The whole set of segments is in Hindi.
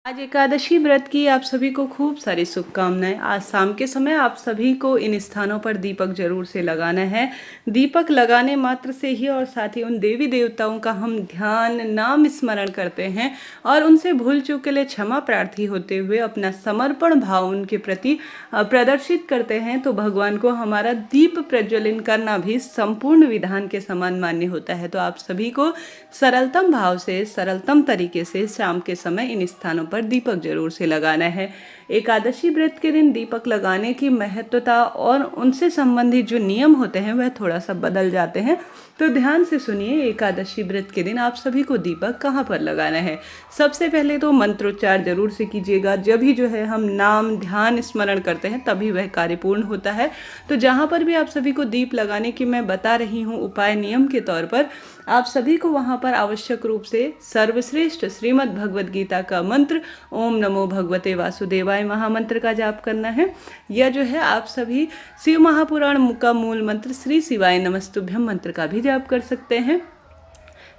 आज एकादशी व्रत की आप सभी को खूब सारी शुभकामनाएं। आज शाम के समय आप सभी को इन स्थानों पर दीपक जरूर से लगाना है। दीपक लगाने मात्र से ही और साथ ही उन देवी देवताओं का हम ध्यान नाम स्मरण करते हैं और उनसे भूल चूक के लिए क्षमा प्रार्थी होते हुए अपना समर्पण भाव उनके प्रति प्रदर्शित करते हैं, तो भगवान को हमारा दीप प्रज्वलन करना भी संपूर्ण विधान के समान मान्य होता है। तो आप सभी को सरलतम भाव से सरलतम तरीके से शाम के समय इन स्थानों पर दीपक जरूर से लगाना है। एकादशी व्रत के दिन दीपक लगाने की महत्वता और उनसे संबंधित जो नियम होते हैं वह थोड़ा सा बदल जाते हैं, तो ध्यान से सुनिए। एकादशी व्रत के दिन आप सभी को दीपक कहाँ पर लगाना है। सबसे पहले तो मंत्रोच्चार जरूर से कीजिएगा। जब भी जो है हम नाम ध्यान स्मरण करते हैं तभी वह कार्य पूर्ण होता है। तो जहाँ पर भी आप सभी को दीप लगाने की मैं बता रही हूँ उपाय नियम के तौर पर, आप सभी को वहाँ पर आवश्यक रूप से सर्वश्रेष्ठ श्रीमद् भगवद गीता का मंत्र ओम नमो भगवते वासुदेवाय महामंत्र का जाप करना है। या जो है आप सभी शिव महापुराण का मूल मंत्र श्री शिवाय नमस्तुभ्यम मंत्र का भी जाप कर सकते हैं।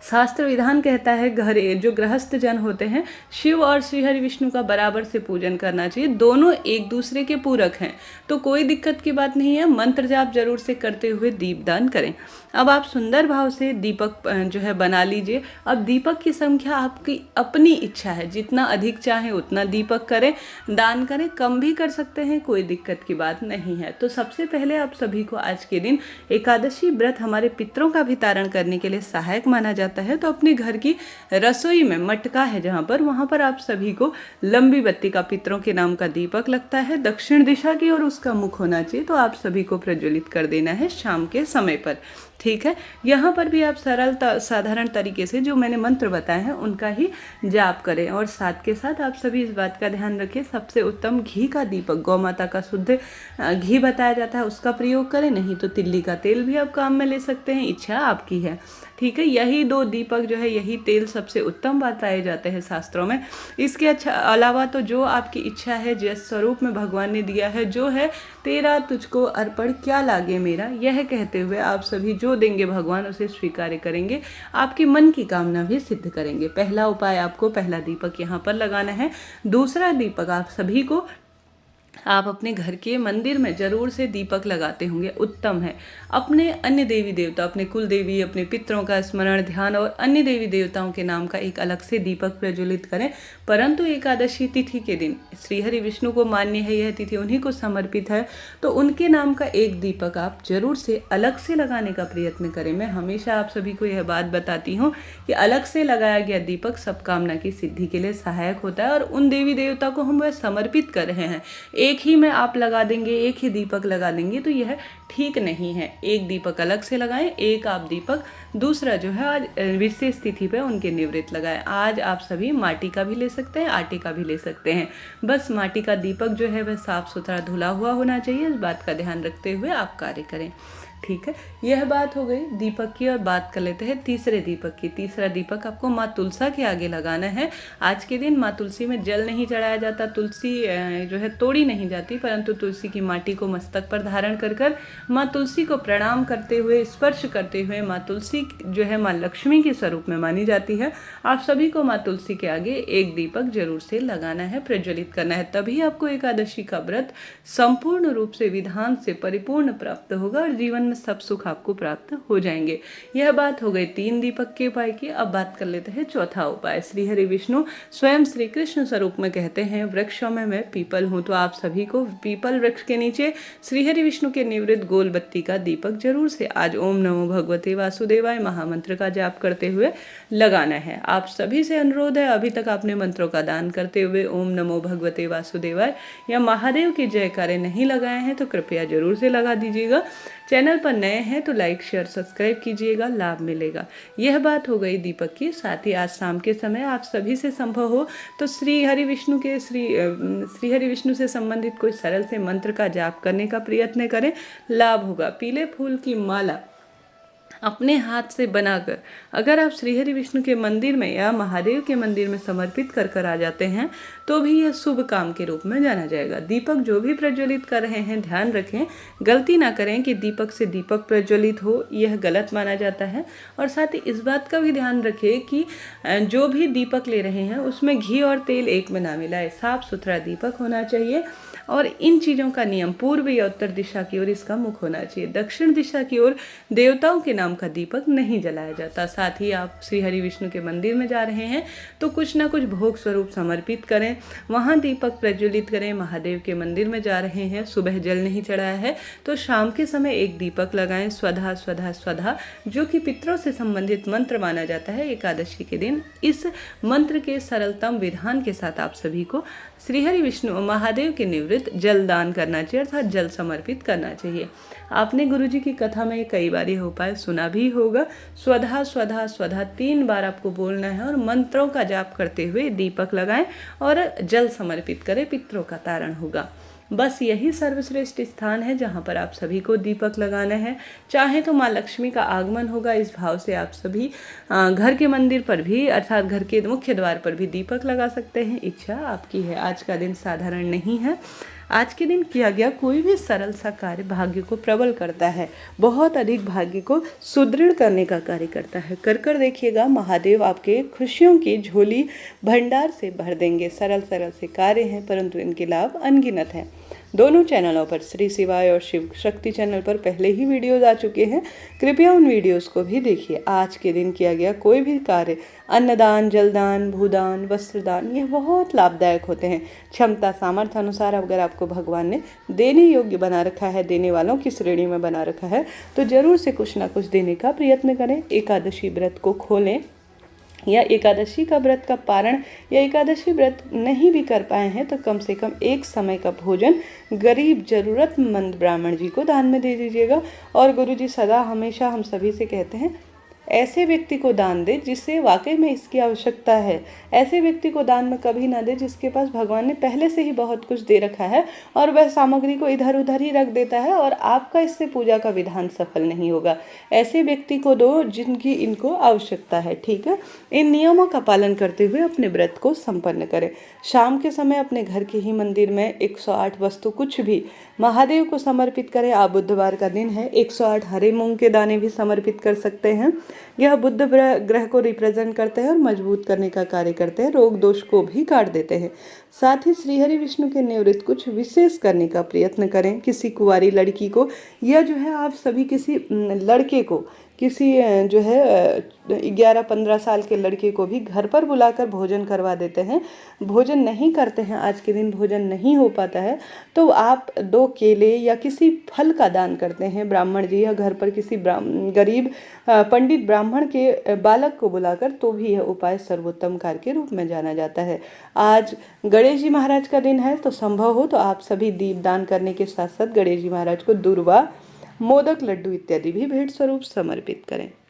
शास्त्र विधान कहता है घर जो गृहस्थ जन होते हैं शिव और श्री हरि विष्णु का बराबर से पूजन करना चाहिए। दोनों एक दूसरे के पूरक हैं, तो कोई दिक्कत की बात नहीं है। मंत्र जाप जरूर से करते हुए दीपदान करें। अब आप सुंदर भाव से दीपक जो है बना लीजिए। अब दीपक की संख्या आपकी अपनी इच्छा है, जितना अधिक चाहें उतना दीपक करें, दान करें, कम भी कर सकते हैं, कोई दिक्कत की बात नहीं है। तो सबसे पहले आप सभी को आज के दिन एकादशी व्रत हमारे पितरों का भी तारण करने के लिए सहायक माना जाता है। तो अपने घर की रसोई में मटका है जहाँ पर, वहाँ पर आप सभी को लंबी बत्ती का पितरों के नाम का दीपक लगता है, दक्षिण दिशा की ओर उसका मुख होना चाहिए। तो आप सभी को प्रज्वलित कर देना है शाम के समय पर, ठीक है। यहाँ पर भी आप सरल साधारण तरीके से जो मैंने मंत्र बताए हैं उनका ही जाप करें और साथ के साथ आप सभी इस बात का ध्यान रखें, सबसे उत्तम घी का दीपक, गौ माता का शुद्ध घी बताया जाता है, उसका प्रयोग करें। नहीं तो तिल्ली का तेल भी आप काम में ले सकते हैं, इच्छा आपकी है, ठीक है। यही दो दीपक जो है, यही तेल सबसे उत्तम बताए जाते हैं शास्त्रों में। इसके अलावा तो जो आपकी इच्छा है, जिस स्वरूप में भगवान ने दिया है, जो है तेरा तुझको अर्पण क्या लागे मेरा, यह कहते हुए आप सभी जो देंगे भगवान उसे स्वीकार करेंगे, आपके मन की कामना भी सिद्ध करेंगे। पहला उपाय आपको पहला दीपक यहाँ पर लगाना है। दूसरा दीपक आप सभी को आप अपने घर के मंदिर में जरूर से दीपक लगाते होंगे, उत्तम है। अपने अन्य देवी देवता, अपने कुल देवी, अपने पितरों का स्मरण ध्यान और अन्य देवी देवताओं के नाम का एक अलग से दीपक प्रज्वलित करें। परंतु एकादशी तिथि के दिन श्रीहरि विष्णु को मान्य है, यह तिथि उन्हीं को समर्पित है, तो उनके नाम का एक दीपक आप जरूर से अलग से लगाने का प्रयत्न करें। मैं हमेशा आप सभी को यह बात बताती हूँ कि अलग से लगाया गया दीपक सब कामना की सिद्धि के लिए सहायक होता है और उन देवी देवता को हम वह समर्पित कर रहे हैं। एक ही में आप लगा देंगे, एक ही दीपक लगा देंगे, तो यह ठीक नहीं है। एक दीपक अलग से लगाएं, एक आप दीपक दूसरा जो है आज विशेष तिथि पे उनके निवृत्त लगाएं। आज आप सभी माटी का भी ले सकते हैं, आटे का भी ले सकते हैं। बस माटी का दीपक जो है वह साफ सुथरा धुला हुआ होना चाहिए, इस बात का ध्यान रखते हुए आप कार्य करें, ठीक है। यह बात हो गई दीपक की और बात कर लेते हैं तीसरे दीपक की। तीसरा दीपक आपको माँ तुलसा के आगे लगाना है। आज के दिन माँ तुलसी में जल नहीं चढ़ाया जाता, तुलसी जो है तोड़ी नहीं जाती, परंतु तुलसी की माटी को मस्तक पर धारण कर कर माँ तुलसी को प्रणाम करते हुए, स्पर्श करते हुए, माँ तुलसी जो है माँ लक्ष्मी के स्वरूप में मानी जाती है। आप सभी को माँ तुलसी के आगे एक दीपक जरूर से लगाना है, प्रज्वलित करना है, तभी आपको एकादशी का व्रत संपूर्ण रूप से विधान से परिपूर्ण प्राप्त होगा और जीवन में सब सुख आपको प्राप्त हो जाएंगे। यह बात हो गई 3 दीपक के उपाय की। अब बात कर लेते हैं चौथा उपाय। श्री हरि विष्णु स्वयं श्री कृष्ण स्वरूप में कहते हैं, वृक्षों में मैं पीपल हूँ, तो आप सभी को पीपल वृक्ष के नीचे श्री हरि विष्णु के निवृत्त गोल बत्ती का दीपक जरूर से आज ओम नमो भगवते वासुदेवाय महामंत्र का जाप करते हुए लगाना है। आप सभी से अनुरोध है, अभी तक आपने मंत्रों का दान करते हुए ओम नमो भगवते वासुदेवाय या महादेव की जयकारे नहीं लगाए हैं तो कृपया जरूर से लगा दीजिएगा। चैनल पर नए हैं तो लाइक शेयर सब्सक्राइब कीजिएगा, लाभ मिलेगा। यह बात हो गई दीपक की। साथ ही आज शाम के समय आप सभी से संभव हो तो श्री हरि विष्णु से संबंधित कोई सरल से मंत्र का जाप करने का प्रयत्न करें, लाभ होगा। पीले फूल की माला अपने हाथ से बनाकर अगर आप श्रीहरि विष्णु के मंदिर में या महादेव के मंदिर में समर्पित कर आ जाते हैं तो भी यह शुभ काम के रूप में जाना जाएगा। दीपक जो भी प्रज्वलित कर रहे हैं ध्यान रखें, गलती ना करें कि दीपक से दीपक प्रज्वलित हो, यह गलत माना जाता है। और साथ ही इस बात का भी ध्यान रखें कि जो भी दीपक ले रहे हैं उसमें घी और तेल एक में ना मिलाए, साफ सुथरा दीपक होना चाहिए। और इन चीज़ों का नियम पूर्व या उत्तर दिशा की ओर इसका मुख होना चाहिए। दक्षिण दिशा की ओर देवताओं के नाम का दीपक नहीं जलाया जाता। साथ ही आप श्री हरि विष्णु के मंदिर में जा रहे हैं तो कुछ ना कुछ भोग स्वरूप समर्पित करें, वहाँ दीपक प्रज्वलित करें। महादेव के मंदिर में जा रहे हैं, सुबह जल नहीं चढ़ाया है तो शाम के समय एक दीपक लगाएं, स्वधा स्वधा स्वधा, जो कि पितरों से संबंधित मंत्र माना जाता है। एकादशी के दिन इस मंत्र के सरलतम विधान के साथ आप सभी को श्रीहरि विष्णु महादेव के निवृत्त जल दान करना चाहिए, अर्थात जल समर्पित करना चाहिए। आपने गुरुजी की कथा में कई बार यह उपाय सुना भी होगा। स्वधा स्वधा स्वधा 3 बार आपको बोलना है और मंत्रों का जाप करते हुए दीपक लगाएं और जल समर्पित करें, पितरों का तारण होगा। बस यही सर्वश्रेष्ठ स्थान है जहाँ पर आप सभी को दीपक लगाना है। चाहे तो माँ लक्ष्मी का आगमन होगा, इस भाव से आप सभी घर के मंदिर पर भी अर्थात घर के मुख्य द्वार पर भी दीपक लगा सकते हैं, इच्छा आपकी है। आज का दिन साधारण नहीं है। आज के दिन किया गया कोई भी सरल सा कार्य भाग्य को प्रबल करता है, बहुत अधिक भाग्य को सुदृढ़ करने का कार्य करता है। कर देखिएगा, महादेव आपके खुशियों की झोली भंडार से भर देंगे। सरल सरल से कार्य हैं परंतु इनके लाभ अनगिनत हैं। दोनों चैनलों पर श्री शिवाय और शिव शक्ति चैनल पर पहले ही वीडियोज आ चुके हैं, कृपया उन वीडियोस को भी देखिए। आज के दिन किया गया कोई भी कार्य, अन्नदान, जलदान, भूदान, वस्त्रदान, ये बहुत लाभदायक होते हैं। क्षमता सामर्थ्य अनुसार अगर आपको भगवान ने देने योग्य बना रखा है, देने वालों की श्रेणी में बना रखा है, तो जरूर से कुछ ना कुछ देने का प्रयत्न करें। एकादशी व्रत को खोलें या एकादशी का व्रत का पारण या एकादशी व्रत नहीं भी कर पाए हैं तो कम से कम एक समय का भोजन गरीब जरूरतमंद ब्राह्मण जी को दान में दे दीजिएगा। और गुरुजी सदा हमेशा हम सभी से कहते हैं, ऐसे व्यक्ति को दान दे जिससे वाकई में इसकी आवश्यकता है। ऐसे व्यक्ति को दान में कभी ना दे जिसके पास भगवान ने पहले से ही बहुत कुछ दे रखा है और वह सामग्री को इधर उधर ही रख देता है और आपका इससे पूजा का विधान सफल नहीं होगा। ऐसे व्यक्ति को दो जिनकी इनको आवश्यकता है, ठीक है। इन नियमों का पालन करते हुए अपने व्रत को संपन्न करें। शाम के समय अपने घर के ही मंदिर में 108 वस्तु कुछ भी महादेव को समर्पित करें। आप बुधवार का दिन है, 108 हरे मूंग के दाने भी समर्पित कर सकते हैं। यह बुध ग्रह को रिप्रेजेंट करते हैं और मजबूत करने का कार्य करते हैं, रोग दोष को भी काट देते हैं। साथ ही श्रीहरि विष्णु के निवृत्त कुछ विशेष करने का प्रयत्न करें। किसी कुंवारी लड़की को या जो है आप सभी किसी लड़के को, किसी जो है 11-15 साल के लड़के को भी घर पर बुलाकर भोजन करवा देते हैं। भोजन नहीं करते हैं, आज के दिन भोजन नहीं हो पाता है तो आप 2 केले या किसी फल का दान करते हैं ब्राह्मण जी या घर पर किसी गरीब पंडित ब्राह्मण के बालक को बुलाकर, तो भी यह उपाय सर्वोत्तम कार्य के रूप में जाना जाता है। आज गणेश जी महाराज का दिन है तो संभव हो तो आप सभी दीपदान करने के साथ साथ गणेश जी महाराज को दूर्वा, मोदक, लड्डू इत्यादि भी भेंट स्वरूप समर्पित करें।